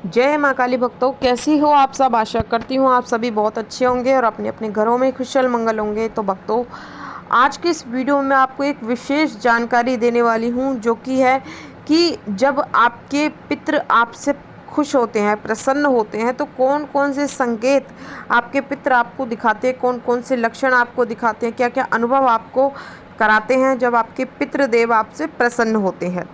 जय माँ काली भक्तों, कैसी हो आप सब। आशा करती हूँ आप सभी बहुत अच्छे होंगे और अपने अपने घरों में खुशहाल मंगल होंगे। तो भक्तों, आज के इस वीडियो में मैं आपको एक विशेष जानकारी देने वाली हूँ, जो कि है कि जब आपके पितृ आपसे खुश होते हैं, प्रसन्न होते हैं, तो कौन कौन से संकेत आपके पितृ आपको दिखाते हैं, कौन कौन से लक्षण आपको दिखाते हैं, क्या क्या अनुभव आपको कराते हैं जब आपके पितृदेव आपसे प्रसन्न होते हैं।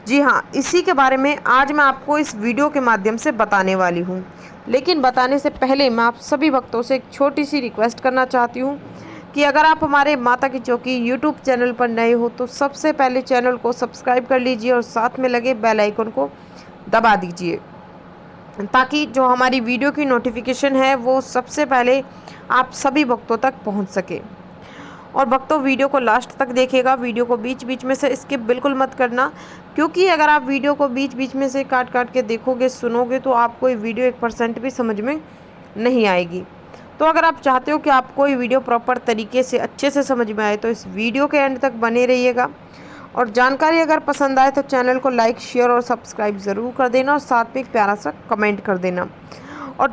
जी हाँ, इसी के बारे में आज मैं आपको इस वीडियो के माध्यम से बताने वाली हूँ। लेकिन बताने से पहले मैं आप सभी भक्तों से एक छोटी सी रिक्वेस्ट करना चाहती हूँ कि अगर आप हमारे माता की चौकी यूट्यूब चैनल पर नए हो तो सबसे पहले चैनल को सब्सक्राइब कर लीजिए और साथ में लगे बेल आइकन को दबा दीजिए, ताकि जो हमारी वीडियो की नोटिफिकेशन है वो सबसे पहले आप सभी भक्तों तक पहुँच सके। और भक्तों, वीडियो को लास्ट तक देखिएगा, वीडियो को बीच बीच में से स्किप बिल्कुल मत करना, क्योंकि अगर आप वीडियो को बीच बीच में से काट काट के देखोगे, सुनोगे, तो आपको ये वीडियो 1% भी समझ में नहीं आएगी। तो अगर आप चाहते हो कि आपको ये वीडियो प्रॉपर तरीके से अच्छे से समझ में आए तो इस वीडियो के एंड तक बने रहिएगा। और जानकारी अगर पसंद आए तो चैनल को लाइक, शेयर और सब्सक्राइब ज़रूर कर देना और साथ में एक प्यारा सा कमेंट कर देना। और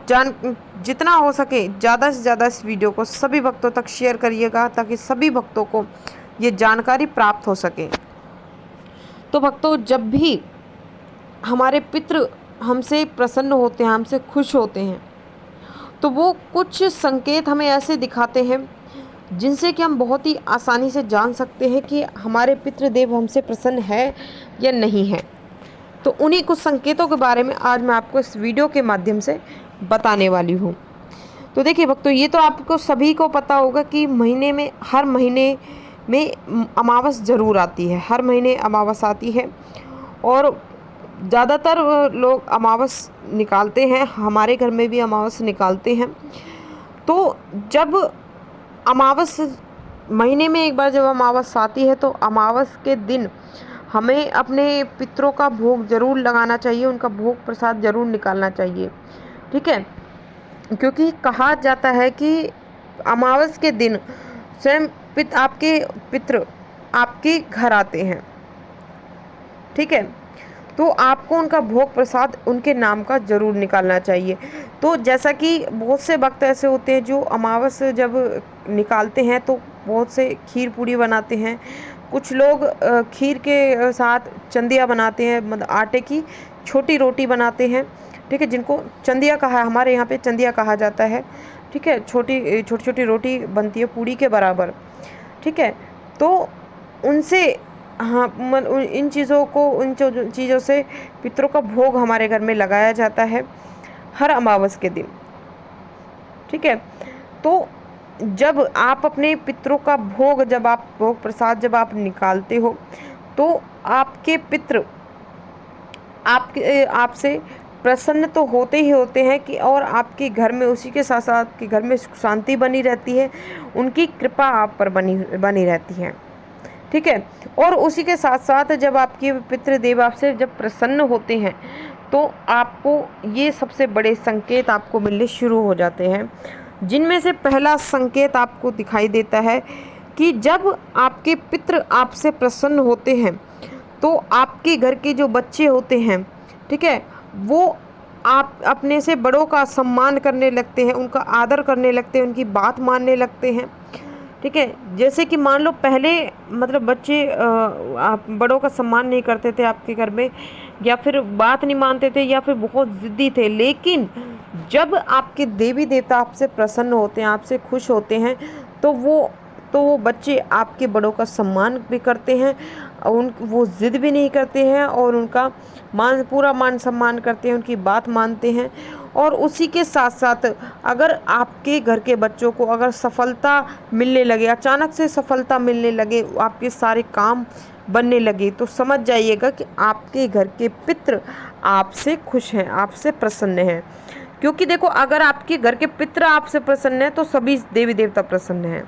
जितना हो सके ज़्यादा से ज़्यादा इस वीडियो को सभी भक्तों तक शेयर करिएगा, ताकि सभी भक्तों को ये जानकारी प्राप्त हो सके। तो भक्तों, जब भी हमारे पितृ हमसे प्रसन्न होते हैं, हमसे खुश होते हैं, तो वो कुछ संकेत हमें ऐसे दिखाते हैं जिनसे कि हम बहुत ही आसानी से जान सकते हैं कि हमारे पितृदेव हमसे प्रसन्न है या नहीं है। तो उन्हीं कुछ संकेतों के बारे में आज मैं आपको इस वीडियो के माध्यम से बताने वाली हूँ। तो देखिए भक्तों, ये तो आपको सभी को पता होगा कि महीने में, हर महीने में अमावस ज़रूर आती है, हर महीने अमावस आती है और ज़्यादातर लोग अमावस निकालते हैं, हमारे घर में भी अमावस निकालते हैं। तो जब अमावस, महीने में एक बार जब अमावस आती है, तो अमावस के दिन हमें अपने पितरों का भोग ज़रूर लगाना चाहिए, उनका भोग प्रसाद ज़रूर निकालना चाहिए, ठीक है। क्योंकि कहा जाता है कि अमावस के दिन स्वयं आपके पितृ आपके घर आते हैं, ठीक है। तो आपको उनका भोग प्रसाद उनके नाम का ज़रूर निकालना चाहिए। तो जैसा कि बहुत से भक्त ऐसे होते हैं जो अमावस जब निकालते हैं तो बहुत से खीर पूड़ी बनाते हैं, कुछ लोग खीर के साथ चंदिया बनाते हैं, मतलब आटे की छोटी रोटी बनाते हैं, ठीक है, जिनको चंदिया कहा, हमारे यहाँ पे चंदिया कहा जाता है, ठीक है। छोटी छोटी रोटी बनती है पूड़ी के बराबर, ठीक है। तो उनसे, हाँ, इन चीज़ों को, उन चीज़ों से पितरों का भोग हमारे घर में लगाया जाता है हर अमावस के दिन, ठीक है। तो जब आप अपने पितरों का भोग, जब आप भोग प्रसाद जब आप निकालते हो, तो आपके पितृ आपसे प्रसन्न तो होते ही होते हैं कि, और आपके घर में उसी के साथ साथ आपके घर में शांति बनी रहती है, उनकी कृपा आप पर बनी रहती है, ठीक है। और उसी के साथ साथ जब आपके पितृदेव आपसे जब प्रसन्न होते हैं, तो आपको ये सबसे बड़े संकेत आपको मिलने शुरू हो जाते हैं, जिनमें से पहला संकेत आपको दिखाई देता है कि जब आपके पितृ आपसे प्रसन्न होते हैं, तो आपके घर के जो बच्चे होते हैं, ठीक है, वो आप अपने से बड़ों का सम्मान करने लगते हैं, उनका आदर करने लगते हैं, उनकी बात मानने लगते हैं, ठीक है। जैसे कि मान लो पहले, मतलब बच्चे आप बड़ों का सम्मान नहीं करते थे आपके घर में, या फिर बात नहीं मानते थे, या फिर बहुत ज़िद्दी थे, लेकिन जब आपके देवी देवता आपसे प्रसन्न होते हैं, आपसे खुश होते हैं, तो वो बच्चे आपके बड़ों का सम्मान भी करते हैं, वो ज़िद भी नहीं करते हैं और उनका पूरा मान सम्मान करते हैं, उनकी बात मानते हैं। और उसी के साथ साथ अगर आपके घर के बच्चों को अगर सफलता मिलने लगे, अचानक से सफलता मिलने लगे, आपके सारे काम बनने लगे, तो समझ जाइएगा कि आपके घर के पितृ आपसे खुश हैं, आपसे प्रसन्न हैं। क्योंकि देखो, अगर आपके घर के पितृ आपसे प्रसन्न हैं तो सभी देवी देवता प्रसन्न हैं,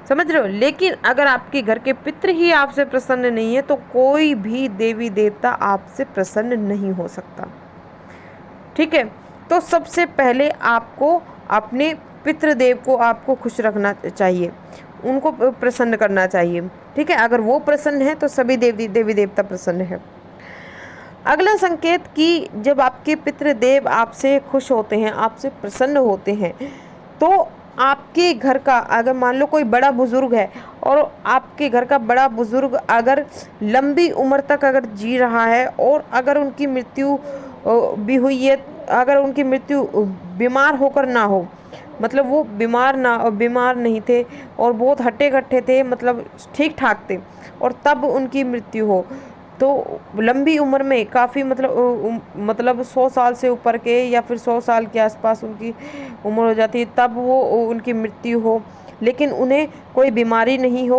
समझ रहे हो। लेकिन अगर आपके घर के पितृ ही आपसे प्रसन्न नहीं है, तो कोई भी देवी देवता आपसे प्रसन्न नहीं हो सकता, ठीक है। तो सबसे पहले आपको अपने पितृदेव को आपको खुश रखना चाहिए, उनको प्रसन्न करना चाहिए, ठीक है। अगर वो प्रसन्न है तो सभी देवी देवता प्रसन्न है। अगला संकेत कि जब आपके पितृदेव आपसे खुश होते हैं, आपसे प्रसन्न होते हैं, तो आपके घर का अगर मान लो कोई बड़ा बुजुर्ग है और आपके घर का बड़ा बुजुर्ग अगर लंबी उम्र तक अगर जी रहा है और अगर उनकी मृत्यु भी हुई है, अगर उनकी मृत्यु बीमार होकर ना हो, मतलब वो बीमार नहीं थे और बहुत हट्टे-कट्टे थे, मतलब ठीक-ठाक थे, और तब उनकी मृत्यु हो, तो लंबी उम्र में काफ़ी मतलब 100 साल से ऊपर के या फिर 100 साल के आसपास उनकी उम्र हो जाती है, तब वो उनकी मृत्यु हो, लेकिन उन्हें कोई बीमारी नहीं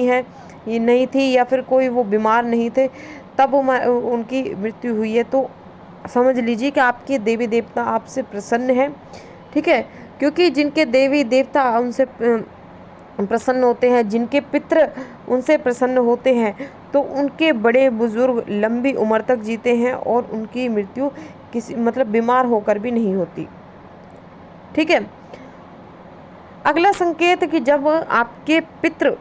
है, ये नहीं थी, या फिर कोई वो बीमार नहीं थे, तब उनकी मृत्यु हुई है, तो समझ लीजिए कि आपके देवी देवता आपसे प्रसन्न हैं। ठीक है, क्योंकि जिनके देवी देवता उनसे प्रसन्न होते हैं, जिनके पितृ उनसे प्रसन्न होते हैं, तो उनके बड़े बुजुर्ग लंबी उम्र तक जीते हैं और उनकी मृत्यु किसी बीमार होकर भी नहीं होती। ठीक है, अगला संकेत कि जब आपके पितृ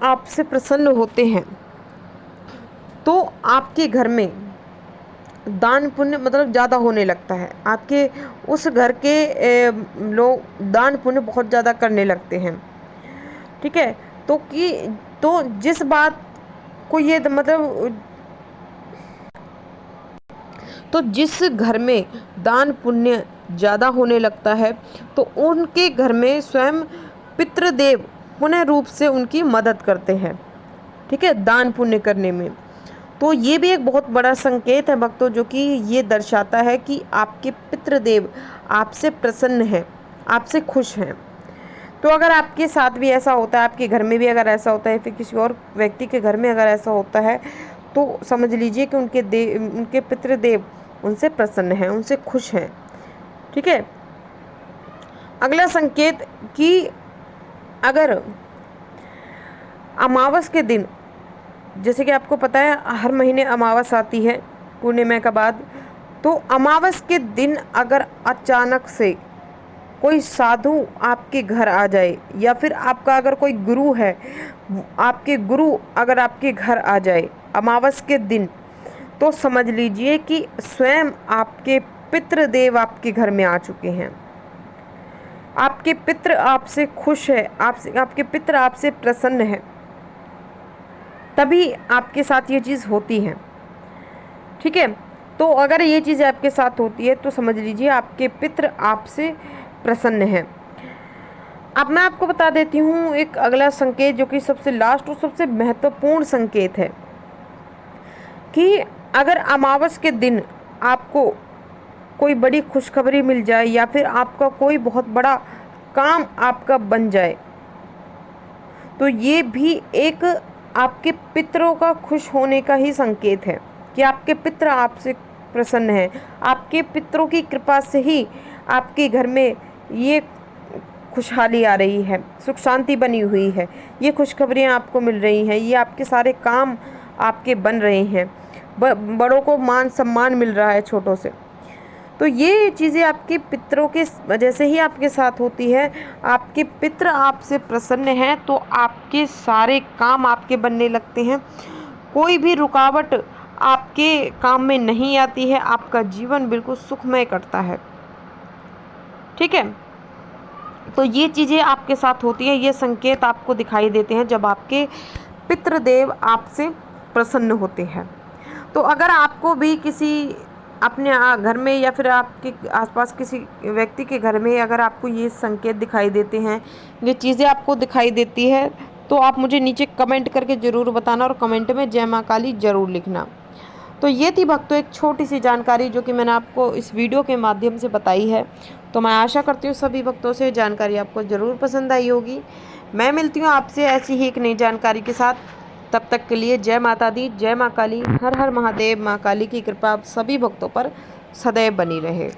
आपसे प्रसन्न होते हैं तो आपके घर में दान पुण्य ज़्यादा होने लगता है। आपके उस घर के लोग दान पुण्य बहुत ज़्यादा करने लगते हैं। ठीक है, तो जिस बात को ये तो जिस घर में दान पुण्य ज़्यादा होने लगता है तो उनके घर में स्वयं पितृदेव पुण्य रूप से उनकी मदद करते हैं। ठीक है, दान पुण्य करने में। तो ये भी एक बहुत बड़ा संकेत है भक्तों, जो कि ये दर्शाता है कि आपके पितृदेव आपसे प्रसन्न हैं, आपसे खुश हैं। तो अगर आपके साथ भी ऐसा होता है, आपके घर में भी अगर ऐसा होता है, फिर किसी और व्यक्ति के घर में अगर ऐसा होता है, तो समझ लीजिए कि उनके पितृदेव उनसे प्रसन्न हैं, उनसे खुश हैं। ठीक है, अगला संकेत कि अगर अमावस के दिन, जैसे कि आपको पता है हर महीने अमावस आती है पूर्णिमा के बाद, तो अमावस के दिन अगर अचानक से कोई साधु आपके घर आ जाए, या फिर आपका अगर कोई गुरु है, आपके गुरु अगर आपके घर आ जाए अमावस के दिन, तो समझ लीजिए कि स्वयं आपके पितृदेव आपके घर में आ चुके हैं। आपके पितृ आपसे खुश है, आपके पितृ आपसे प्रसन्न है, तभी आपके साथ ये चीज़ होती है। ठीक है, तो अगर ये चीज़ आपके साथ होती है तो समझ लीजिए आपके पितृ आपसे प्रसन्न हैं। अब मैं आपको बता देती हूँ एक अगला संकेत, जो कि सबसे लास्ट और सबसे महत्वपूर्ण संकेत है, कि अगर अमावस के दिन आपको कोई बड़ी खुशखबरी मिल जाए, या फिर आपका कोई बहुत बड़ा काम आपका बन जाए, तो ये भी एक आपके पितरों का खुश होने का ही संकेत है कि आपके पितर आपसे प्रसन्न हैं। आपके पितरों की कृपा से ही आपके घर में ये खुशहाली आ रही है, सुख शांति बनी हुई है, ये खुशखबरियाँ आपको मिल रही हैं, ये आपके सारे काम आपके बन रहे हैं, बड़ों को मान सम्मान मिल रहा है छोटों से। तो ये चीज़ें आपके पितरों के वजह से ही आपके साथ होती है। आपके पितर आपसे प्रसन्न हैं तो आपके सारे काम आपके बनने लगते हैं, कोई भी रुकावट आपके काम में नहीं आती है, आपका जीवन बिल्कुल सुखमय कटता है। ठीक है, तो ये चीज़ें आपके साथ होती हैं, ये संकेत आपको दिखाई देते हैं जब आपके पितृदेव आपसे प्रसन्न होते हैं। तो अगर आपको भी किसी अपने घर में या फिर आपके आसपास किसी व्यक्ति के घर में अगर आपको ये संकेत दिखाई देते हैं, ये चीज़ें आपको दिखाई देती है, तो आप मुझे नीचे कमेंट करके ज़रूर बताना और कमेंट में जय माँ काली ज़रूर लिखना। तो ये थी भक्तों एक छोटी सी जानकारी जो कि मैंने आपको इस वीडियो के माध्यम से बताई है। तो मैं आशा करती हूँ सभी भक्तों से जानकारी आपको ज़रूर पसंद आई होगी। मैं मिलती हूँ आपसे ऐसी ही एक नई जानकारी के साथ। तब तक के लिए जय माता दी, जय माँ काली, हर हर महादेव। माँ काली की कृपा आप सभी भक्तों पर सदैव बनी रहे।